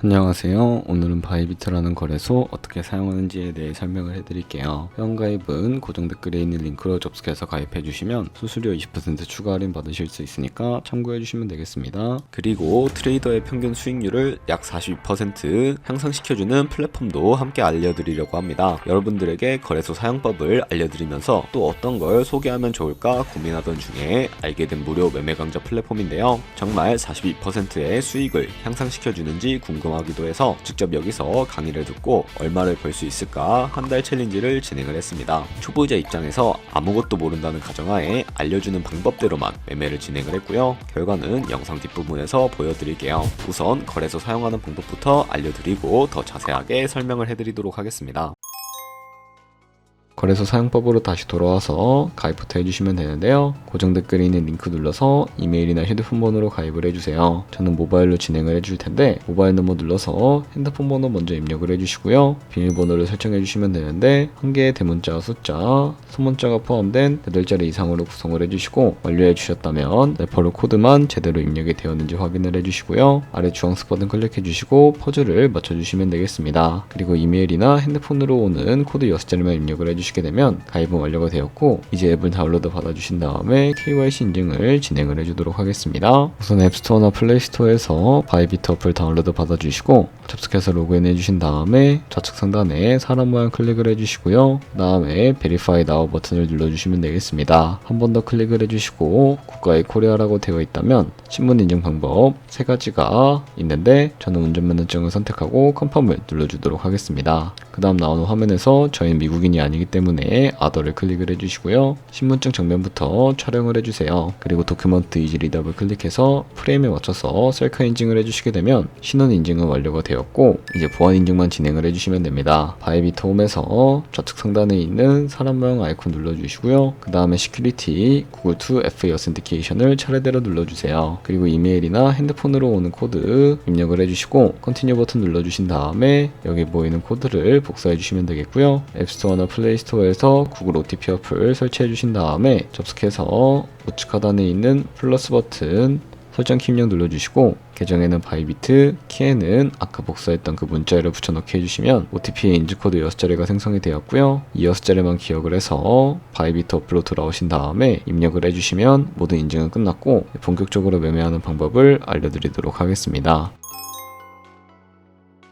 안녕하세요. 오늘은 바이비트라는 거래소 어떻게 사용하는지에 대해 설명을 해드릴게요. 회원가입은 고정 댓글에 있는 링크로 접속해서 가입해주시면 수수료 20% 추가 할인 받으실 수 있으니까 참고해주시면 되겠습니다. 그리고 트레이더의 평균 수익률을 약 42% 향상시켜주는 플랫폼도 함께 알려드리려고 합니다. 여러분들에게 거래소 사용법을 알려드리면서 또 어떤 걸 소개하면 좋을까 고민하던 중에 알게 된 무료 매매 강좌 플랫폼인데요. 정말 42%의 수익을 향상시켜주는지 궁금하기도 해서 직접 여기서 강의를 듣고 얼마를 벌 수 있을까 한 달 챌린지를 진행을 했습니다. 초보자 입장에서 아무것도 모른다는 가정하에 알려주는 방법대로만 매매를 진행을 했고요. 결과는 영상 뒷부분에서 보여드릴게요. 우선 거래소 사용하는 방법부터 알려드리고 더 자세하게 설명을 해드리도록 하겠습니다. 거래소 사용법으로 다시 돌아와서 가입부터 해주시면 되는데요. 고정 댓글에 있는 링크 눌러서 이메일이나 휴대폰 번호로 가입을 해주세요. 저는 모바일로 진행을 해줄 텐데 모바일 넘버 눌러서 핸드폰 번호 먼저 입력을 해주시고요. 비밀번호를 설정해 주시면 되는데 한 개의 대문자, 숫자, 소문자가 포함된 8자리 이상으로 구성을 해주시고 완료해 주셨다면 레퍼럴 코드만 제대로 입력이 되었는지 확인을 해주시고요. 아래 주황색 버튼 클릭해 주시고 퍼즐을 맞춰주시면 되겠습니다. 그리고 이메일이나 핸드폰으로 오는 코드 6자리만 입력을 해주시게 되면 가입은 완료가 되었고 이제 앱을 다운로드 받아주신 다음에 KYC 인증을 진행을 해주도록 하겠습니다. 우선 앱스토어나 플레이스토어에서 바이비트 어플 다운로드 받아주시고 접속해서 로그인 해주신 다음에 좌측 상단에 사람 모양 클릭을 해주시고요. 그 다음에 베리파이 나우 버튼을 눌러주시면 되겠습니다. 한 번 더 클릭을 해주시고 국가의 코리아라고 되어 있다면 신분 인증 방법 3가지가 있는데 저는 운전면허증을 선택하고 컨펌을 눌러주도록 하겠습니다. 그 다음 나오는 화면에서 저희는 미국인이 아니기 때문에 아더를 클릭을 해주시고요. 신분증 정면부터 촬영을 해주세요. 그리고 도큐먼트 이지 리더블 클릭해서 프레임에 맞춰서 셀카 인증을 해주시게 되면 신원 인증은 완료가 되었고 이제 보안 인증만 진행을 해주시면 됩니다. 바이비트 홈에서 좌측 상단에 있는 사람 모양 아이콘 눌러주시고요. 그 다음에 시큐리티 구글2 FA 어센티케이션을 차례대로 눌러주세요. 그리고 이메일이나 핸드폰으로 오는 코드 입력을 해주시고 컨티뉴 버튼 눌러주신 다음에 여기 보이는 코드를 복사해 주시면 되겠고요. 앱스토어나 플레이스토어에서 구글 OTP 어플 설치해 주신 다음에 접속해서 우측 하단에 있는 플러스 버튼 설정 키 입력 눌러주시고 계정에는 바이비트, 키에는 아까 복사했던 그 문자를 붙여넣기 해주시면 OTP의 인증코드 6자리가 생성이 되었고요. 이 6자리만 기억을 해서 바이비트 어플로 돌아오신 다음에 입력을 해주시면 모든 인증은 끝났고 본격적으로 매매하는 방법을 알려드리도록 하겠습니다.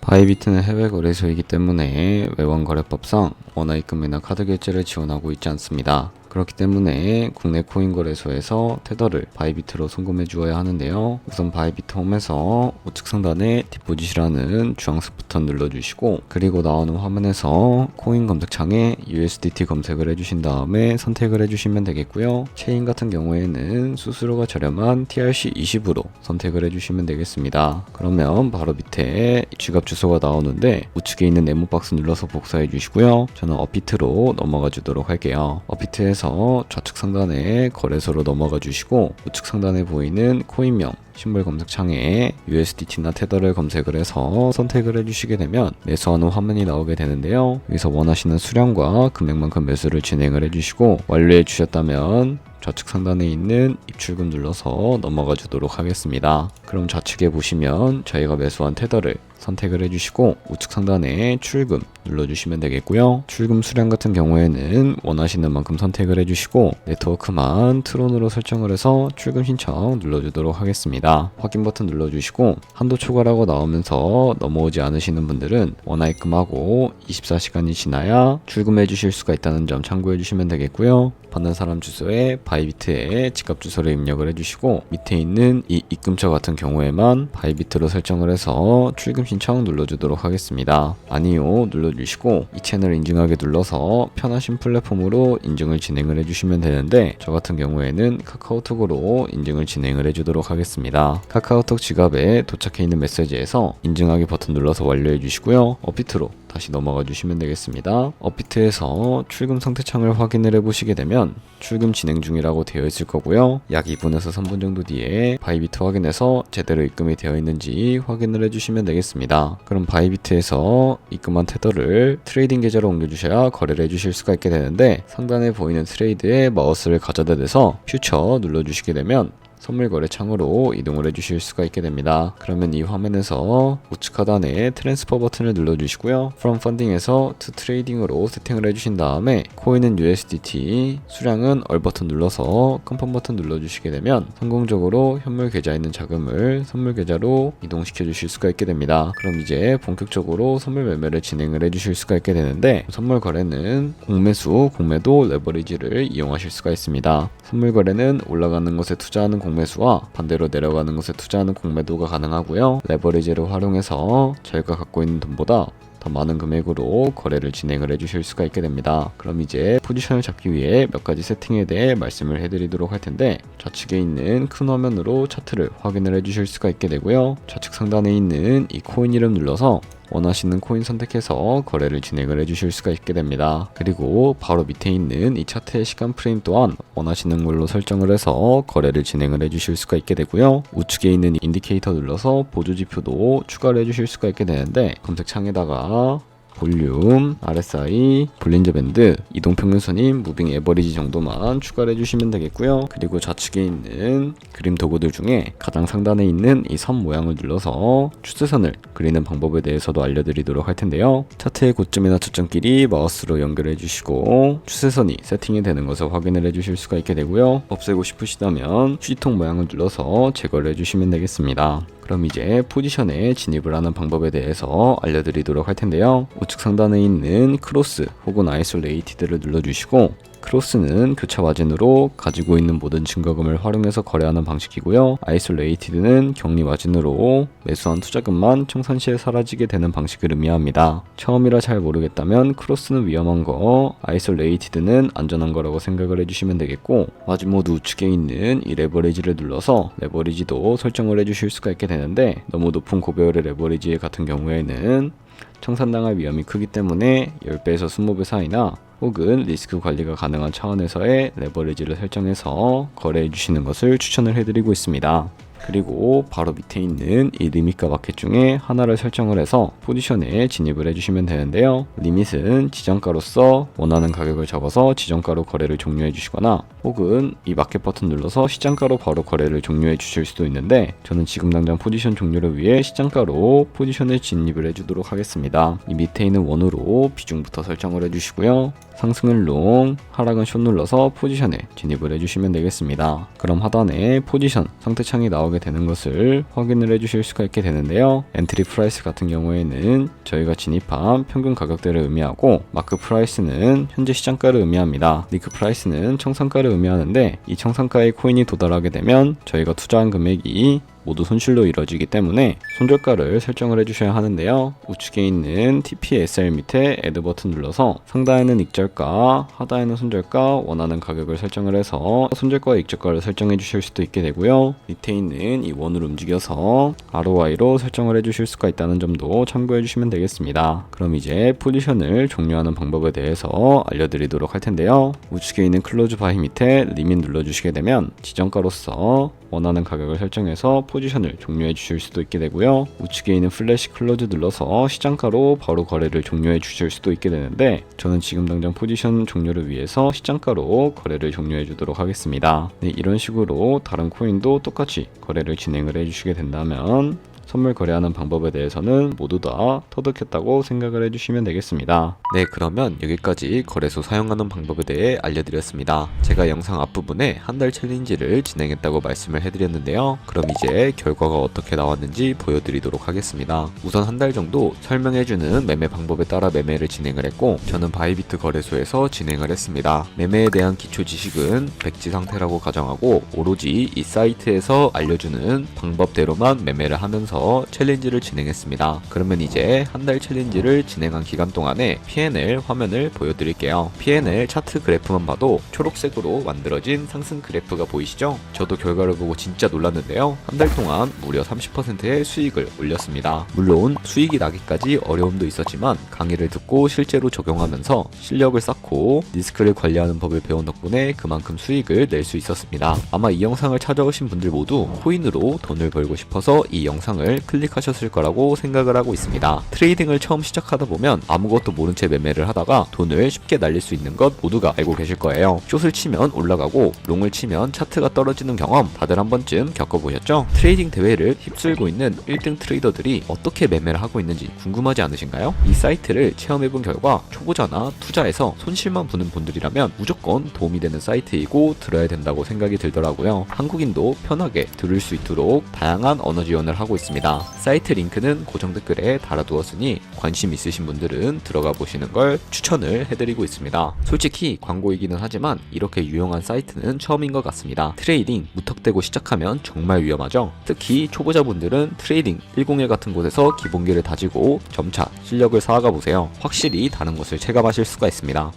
바이비트는 해외 거래소이기 때문에 외환거래법상 원화입금이나 카드 결제를 지원하고 있지 않습니다. 그렇기 때문에 국내 코인 거래소에서 테더를 바이비트로 송금해 주어야 하는데요. 우선 바이비트 홈에서 우측 상단에 디포짓이라는 주황색 버튼 눌러주시고 그리고 나오는 화면에서 코인 검색창에 USDT 검색을 해주신 다음에 선택을 해주시면 되겠고요. 체인 같은 경우에는 수수료가 저렴한 TRC20으로 선택을 해주시면 되겠습니다. 그러면 바로 밑에 지갑 주소가 나오는데 우측에 있는 네모 박스 눌러서 복사해 주시고요. 저는 업비트로 넘어가 주도록 할게요. 업비트에서 좌측 상단에 거래소로 넘어가 주시고 우측 상단에 보이는 코인명 심볼 검색창에 USDT나 테더를 검색을 해서 선택을 해주시게 되면 매수하는 화면이 나오게 되는데요. 여기서 원하시는 수량과 금액만큼 매수를 진행을 해주시고 완료해 주셨다면 좌측 상단에 있는 입출금 눌러서 넘어가 주도록 하겠습니다. 그럼 좌측에 보시면 저희가 매수한 테더를 선택을 해주시고 우측 상단에 출금 눌러주시면 되겠고요. 출금 수량 같은 경우에는 원하시는 만큼 선택을 해주시고 네트워크만 트론으로 설정을 해서 출금 신청 눌러주도록 하겠습니다. 확인 버튼 눌러주시고 한도 초과라고 나오면서 넘어오지 않으시는 분들은 원화입금하고 24시간이 지나야 출금해 주실 수가 있다는 점 참고해 주시면 되겠고요. 받는 사람 주소에 바이비트에 지갑 주소를 입력을 해주시고 밑에 있는 이 입금처 같은 경우에만 바이비트로 설정을 해서 출금 신청 눌러주도록 하겠습니다. 아니요 눌러주시고 이 채널 인증하게 눌러서 편하신 플랫폼으로 인증을 진행을 해주시면 되는데 저 같은 경우에는 카카오톡으로 인증을 진행을 해주도록 하겠습니다. 카카오톡 지갑에 도착해 있는 메시지에서 인증하기 버튼 눌러서 완료해 주시고요. 업비트로 다시 넘어가 주시면 되겠습니다. 업비트에서 출금 상태 창을 확인을 해보시게 되면 출금 진행 중이라고 되어 있을 거고요. 약 2분에서 3분 정도 뒤에 바이비트 확인해서 제대로 입금이 되어 있는지 확인을 해주시면 되겠습니다. 그럼 바이비트에서 입금한 테더를 트레이딩 계좌로 옮겨주셔야 거래를 해주실 수가 있게 되는데 상단에 보이는 트레이드에 마우스를 가져다 대서 퓨처 눌러주시게 되면 선물 거래 창으로 이동을 해주실 수가 있게 됩니다. 그러면 이 화면에서 우측 하단에 트랜스퍼 버튼을 눌러주시고요. From Funding에서 To Trading으로 세팅을 해주신 다음에 코인은 USDT, 수량은 얼 버튼 눌러서 컨펌 버튼 눌러주시게 되면 성공적으로 현물 계좌에 있는 자금을 선물 계좌로 이동시켜 주실 수가 있게 됩니다. 그럼 이제 본격적으로 선물 매매를 진행을 해주실 수가 있게 되는데, 선물 거래는 공매수, 공매도 레버리지를 이용하실 수가 있습니다. 선물 거래는 올라가는 것에 투자하는 공매수와 반대로 내려가는 것에 투자하는 공매도가 가능하고요. 레버리지를 활용해서 저희가 갖고 있는 돈보다 더 많은 금액으로 거래를 진행을 해주실 수가 있게 됩니다. 그럼 이제 포지션을 잡기 위해 몇 가지 세팅에 대해 말씀을 해드리도록 할 텐데, 좌측에 있는 큰 화면으로 차트를 확인을 해주실 수가 있게 되고요. 좌측 상단에 있는 이 코인 이름 눌러서 원하시는 코인 선택해서 거래를 진행을 해주실 수가 있게 됩니다. 그리고 바로 밑에 있는 이 차트의 시간 프레임 또한 원하시는 걸로 설정을 해서 거래를 진행을 해주실 수가 있게 되고요. 우측에 있는 인디케이터 눌러서 보조지표도 추가를 해주실 수가 있게 되는데, 검색창에다가 볼륨, RSI, 볼린저 밴드, 이동평균선인 무빙 에버리지 정도만 추가를 해주시면 되겠고요. 그리고 좌측에 있는 그림 도구들 중에 가장 상단에 있는 이 선 모양을 눌러서 추세선을 그리는 방법에 대해서도 알려드리도록 할 텐데요. 차트의 고점이나 저점끼리 마우스로 연결해 주시고 추세선이 세팅이 되는 것을 확인을 해주실 수가 있게 되고요. 없애고 싶으시다면 휴지통 모양을 눌러서 제거를 해주시면 되겠습니다. 그럼 이제 포지션에 진입을 하는 방법에 대해서 알려드리도록 할 텐데요. 우측 상단에 있는 크로스 혹은 아이솔레이티드를 눌러주시고, 크로스는 교차 마진으로 가지고 있는 모든 증거금을 활용해서 거래하는 방식이고요. 아이솔레이티드는 격리 마진으로 매수한 투자금만 청산 시에 사라지게 되는 방식을 의미합니다. 처음이라 잘 모르겠다면 크로스는 위험한 거, 아이솔레이티드는 안전한 거라고 생각을 해주시면 되겠고, 마진 모드 우측에 있는 이 레버리지를 눌러서 레버리지도 설정을 해주실 수가 있게 되는데, 너무 높은 고배율의 레버리지 같은 경우에는 청산당할 위험이 크기 때문에 10배에서 20배 사이나 혹은 리스크 관리가 가능한 차원에서의 레버리지를 설정해서 거래해 주시는 것을 추천을 해드리고 있습니다. 그리고 바로 밑에 있는 이 리밋과 마켓 중에 하나를 설정을 해서 포지션에 진입을 해주시면 되는데요. 리밋은 지정가로서 원하는 가격을 적어서 지정가로 거래를 종료해 주시거나, 혹은 이 마켓 버튼 눌러서 시장가로 바로 거래를 종료해 주실 수도 있는데, 저는 지금 당장 포지션 종료를 위해 시장가로 포지션에 진입을 해주도록 하겠습니다. 이 밑에 있는 원으로 비중부터 설정을 해주시고요. 상승은 롱, 하락은 숏 눌러서 포지션에 진입을 해주시면 되겠습니다. 그럼 하단에 포지션 상태창이 나오게 되는 것을 확인을 해주실 수가 있게 되는데요. 엔트리 프라이스 같은 경우에는 저희가 진입한 평균 가격대를 의미하고, 마크 프라이스는 현재 시장가를 의미합니다. 리크 프라이스는 청산가를 의미하는데, 이 청산가에 코인이 도달하게 되면 저희가 투자한 금액이 모두 손실로 이루어지기 때문에 손절가를 설정을 해주셔야 하는데요. 우측에 있는 TPSR 밑에 Add 버튼 눌러서 상단에는 익절가, 하단에는 손절가, 원하는 가격을 설정을 해서 손절가와 익절가를 설정해 주실 수도 있게 되고요. 밑에 있는 이 원을 움직여서 ROI로 설정을 해주실 수가 있다는 점도 참고해 주시면 되겠습니다. 그럼 이제 포지션을 종료하는 방법에 대해서 알려드리도록 할 텐데요. 우측에 있는 클로즈 바이 밑에 리밋 눌러주시게 되면 지정가로서 원하는 가격을 설정해서 포지션을 종료해 주실 수도 있게 되고요. 우측에 있는 플래시 클로즈 눌러서 시장가로 바로 거래를 종료해 주실 수도 있게 되는데, 저는 지금 당장 포지션 종료를 위해서 시장가로 거래를 종료해 주도록 하겠습니다. 네, 이런 식으로 다른 코인도 똑같이 거래를 진행을 해 주시게 된다면 선물 거래하는 방법에 대해서는 모두 다 터득했다고 생각을 해주시면 되겠습니다. 네, 그러면 여기까지 거래소 사용하는 방법에 대해 알려드렸습니다. 제가 영상 앞부분에 한 달 챌린지를 진행했다고 말씀을 해드렸는데요. 그럼 이제 결과가 어떻게 나왔는지 보여드리도록 하겠습니다. 우선 한 달 정도 설명해주는 매매 방법에 따라 매매를 진행을 했고, 저는 바이비트 거래소에서 진행을 했습니다. 매매에 대한 기초 지식은 백지 상태라고 가정하고, 오로지 이 사이트에서 알려주는 방법대로만 매매를 하면서 챌린지를 진행했습니다. 그러면 이제 한 달 챌린지를 진행한 기간 동안에 P&L 화면을 보여드릴게요. P&L 차트 그래프만 봐도 초록색으로 만들어진 상승 그래프가 보이시죠? 저도 결과를 보고 진짜 놀랐는데요. 한 달 동안 무려 30%의 수익을 올렸습니다. 물론 수익이 나기까지 어려움도 있었지만 강의를 듣고 실제로 적용하면서 실력을 쌓고 리스크를 관리하는 법을 배운 덕분에 그만큼 수익을 낼 수 있었습니다. 아마 이 영상을 찾아오신 분들 모두 코인으로 돈을 벌고 싶어서 이 영상을 버튼을 클릭하셨을 거라고 생각을 하고 있습니다. 트레이딩을 처음 시작하다 보면 아무것도 모른 채 매매를 하다가 돈을 쉽게 날릴 수 있는 것 모두가 알고 계실 거예요. 숏을 치면 올라가고 롱을 치면 차트가 떨어지는 경험 다들 한 번쯤 겪어보셨죠? 트레이딩 대회를 휩쓸고 있는 1등 트레이더들이 어떻게 매매를 하고 있는지 궁금하지 않으신가요? 이 사이트를 체험해본 결과 초보자나 투자에서 손실만 보는 분들이라면 무조건 도움이 되는 사이트이고 들어야 된다고 생각이 들더라고요. 한국인도 편하게 들을 수 있도록 다양한 언어 지원을 하고 있습니다. 사이트 링크는 고정 댓글에 달아두었으니 관심 있으신 분들은 들어가 보시는 걸 추천을 해드리고 있습니다. 솔직히 광고이기는 하지만 이렇게 유용한 사이트는 처음인 것 같습니다. 트레이딩 무턱대고 시작하면 정말 위험하죠. 특히 초보자분들은 트레이딩 101 같은 곳에서 기본기를 다지고 점차 실력을 쌓아가 보세요. 확실히 다른 것을 체감하실 수가 있습니다.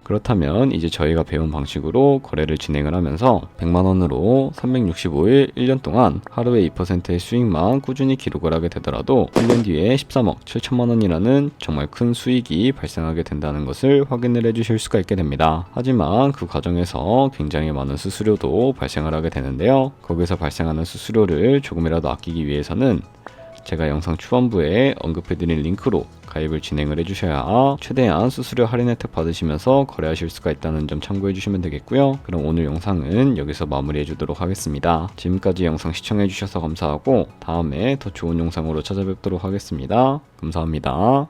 그렇다면 이제 저희가 배운 방식으로 거래를 진행을 하면서 100만원으로 365일 1년 동안 하루에 2%의 수익만 꾸준히 기록을 하게 되더라도 1년 뒤에 13억 7천만원이라는 정말 큰 수익이 발생하게 된다는 것을 확인을 해주실 수가 있게 됩니다. 하지만 그 과정에서 굉장히 많은 수수료도 발생을 하게 되는데요. 거기서 발생하는 수수료를 조금이라도 아끼기 위해서는 제가 영상 추천부에 언급해드린 링크로 가입을 진행을 해주셔야 최대한 수수료 할인 혜택 받으시면서 거래하실 수가 있다는 점 참고해주시면 되겠고요. 그럼 오늘 영상은 여기서 마무리해주도록 하겠습니다. 지금까지 영상 시청해주셔서 감사하고 다음에 더 좋은 영상으로 찾아뵙도록 하겠습니다. 감사합니다.